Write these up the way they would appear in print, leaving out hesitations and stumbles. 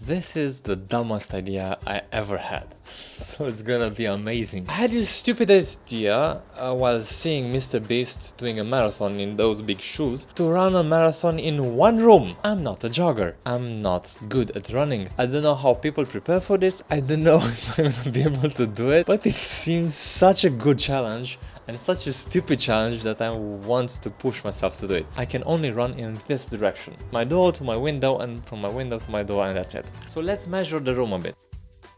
This is the dumbest idea I ever had, so it's gonna be amazing. I had this stupid idea while seeing Mr. Beast doing a marathon in those big shoes to run a marathon in one room. I'm not a jogger. I'm not good at running. I don't know how people prepare for this. I don't know if I'm gonna be able to do it, but it seems such a good challenge. And such a stupid challenge that I want to push myself to do it. I can only run in this direction. My door to my window and from my window to my door, and that's it. So let's measure the room a bit.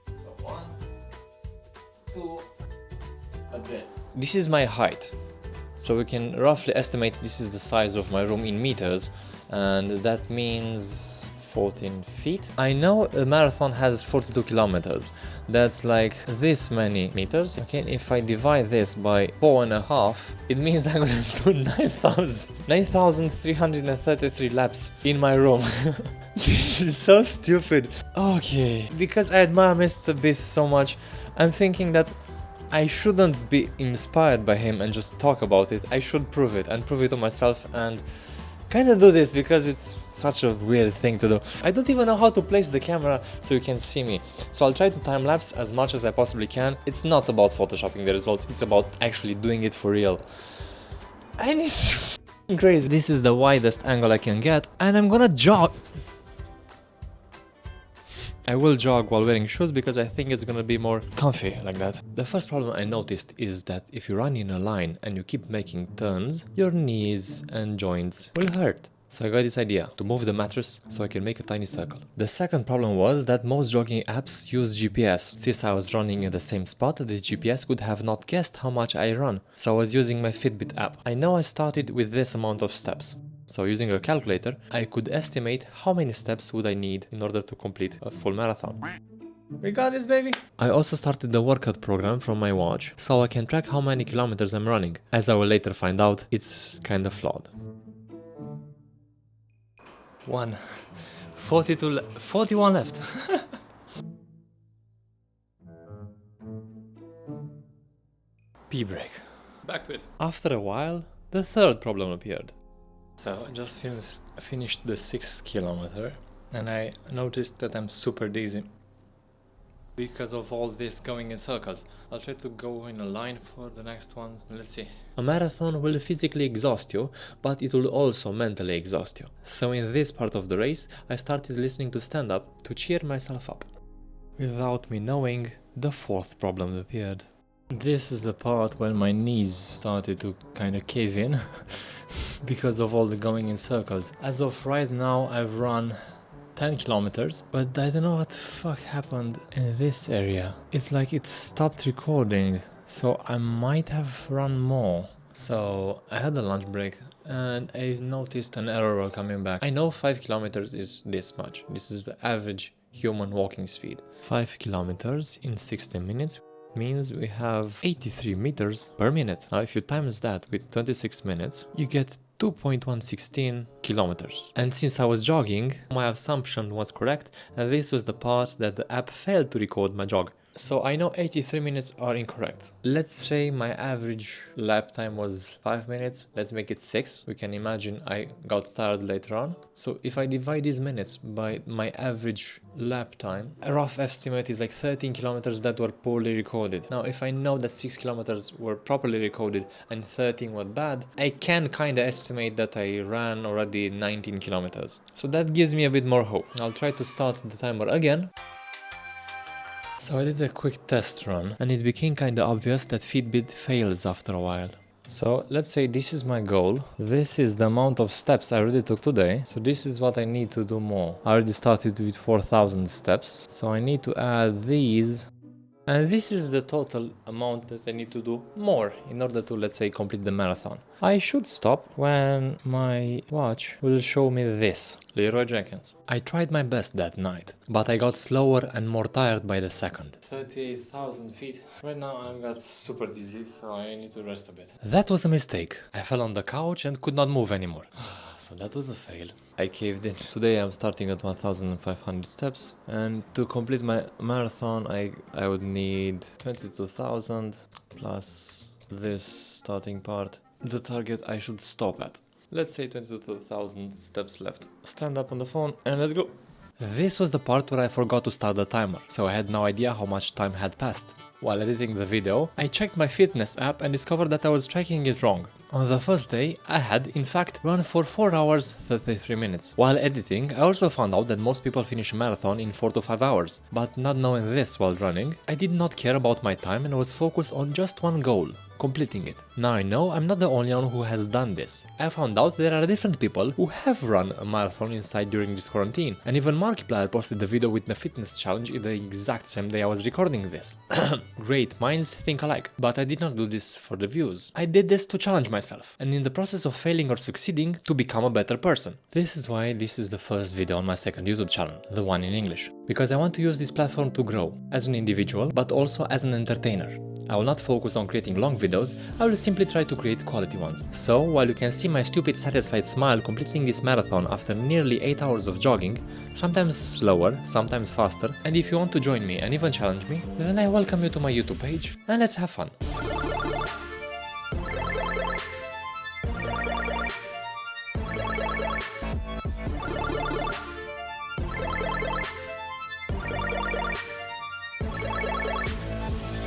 So 1, 2, a bit. This is my height. So we can roughly estimate this is the size of my room in meters, and that means 14 feet. I know a marathon has 42 kilometers. That's like this many meters. Okay, if I divide this by 4.5, it means I'm gonna do 9,333 laps in my room. This is so stupid. Okay, because I admire Mr. Beast so much, I'm thinking that I shouldn't be inspired by him and just talk about it. I should prove it and prove it to myself and kind of do this because it's such a weird thing to do. I don't even know how to place the camera so you can see me. So I'll try to time lapse as much as I possibly can. It's not about photoshopping the results, it's about actually doing it for real. And it's crazy. This is the widest angle I can get and I'm gonna jog. I will jog while wearing shoes because I think it's gonna be more comfy like that. The first problem I noticed is that if you run in a line and you keep making turns, your knees and joints will hurt. So I got this idea to move the mattress so I can make a tiny circle. The second problem was that most jogging apps use GPS. Since I was running in the same spot, the GPS could have not guessed how much I run. So I was using my Fitbit app. I know I started with this amount of steps. So using a calculator, I could estimate how many steps would I need in order to complete a full marathon. We got this, baby! I also started the workout program from my watch, so I can track how many kilometers I'm running. As I will later find out, it's kinda flawed. 41 left. Pee break. Back to it. After a while, the third problem appeared. So I just finished the 6th kilometer and I noticed that I'm super dizzy because of all this going in circles. I'll try to go in a line for the next one. Let's see. A marathon will physically exhaust you, but it will also mentally exhaust you. So in this part of the race, I started listening to stand-up to cheer myself up. Without me knowing, the fourth problem appeared. This is the part when my knees started to kind of cave in because of all the going in circles. As of right now, I've run 10 kilometers, but I don't know what the fuck happened in this area. It's like it stopped recording, so I might have run more. So I had a lunch break and I noticed an error coming back. I know 5 kilometers is this much. This is the average human walking speed. 5 kilometers in 60 minutes means we have 83 meters per minute. Now if you times that with 26 minutes, you get 2.116 kilometers. And since I was jogging, my assumption was correct, and this was the part that the app failed to record my jog. So I know 83 minutes are incorrect. Let's say my average lap time was 5 minutes. Let's make it 6. We can imagine I got tired later on. So if I divide these minutes by my average lap time, a rough estimate is like 13 kilometers that were poorly recorded. Now if I know that 6 kilometers were properly recorded and 13 were bad, I can kinda estimate that I ran already 19 kilometers. So that gives me a bit more hope. I'll try to start the timer again. So I did a quick test run and it became kinda obvious that Fitbit fails after a while. So let's say this is my goal. This is the amount of steps I already took today. So this is what I need to do more. I already started with 4,000 steps. So I need to add these. And this is the total amount that I need to do more in order to, let's say, complete the marathon. I should stop when my watch will show me this. Leroy Jenkins. I tried my best that night, but I got slower and more tired by the second. 38,000 feet. Right now I got super dizzy, so I need to rest a bit. That was a mistake. I fell on the couch and could not move anymore. So that was a fail. I caved in. Today I'm starting at 1,500 steps, and to complete my marathon I would need 22,000 plus this starting part. The target I should stop at. Let's say 22,000 steps left. Stand up on the phone and let's go. This was the part where I forgot to start the timer, so I had no idea how much time had passed. While editing the video, I checked my fitness app and discovered that I was tracking it wrong. On the first day, I had, in fact, run for 4 hours 33 minutes. While editing, I also found out that most people finish a marathon in 4 to 5 hours. But not knowing this while running, I did not care about my time and was focused on just one goal: completing it. Now I know I'm not the only one who has done this. I found out there are different people who have run a marathon inside during this quarantine, and even Markiplier posted the video with the fitness challenge in the exact same day I was recording this. Great minds think alike, but I did not do this for the views. I did this to challenge myself, and in the process of failing or succeeding, to become a better person. This is why this is the first video on my second YouTube channel, the one in English, because I want to use this platform to grow, as an individual, but also as an entertainer. I will not focus on creating long videos, I will simply try to create quality ones. So, while you can see my stupid satisfied smile completing this marathon after nearly 8 hours of jogging, sometimes slower, sometimes faster, and if you want to join me and even challenge me, then I welcome you to my YouTube page, and let's have fun.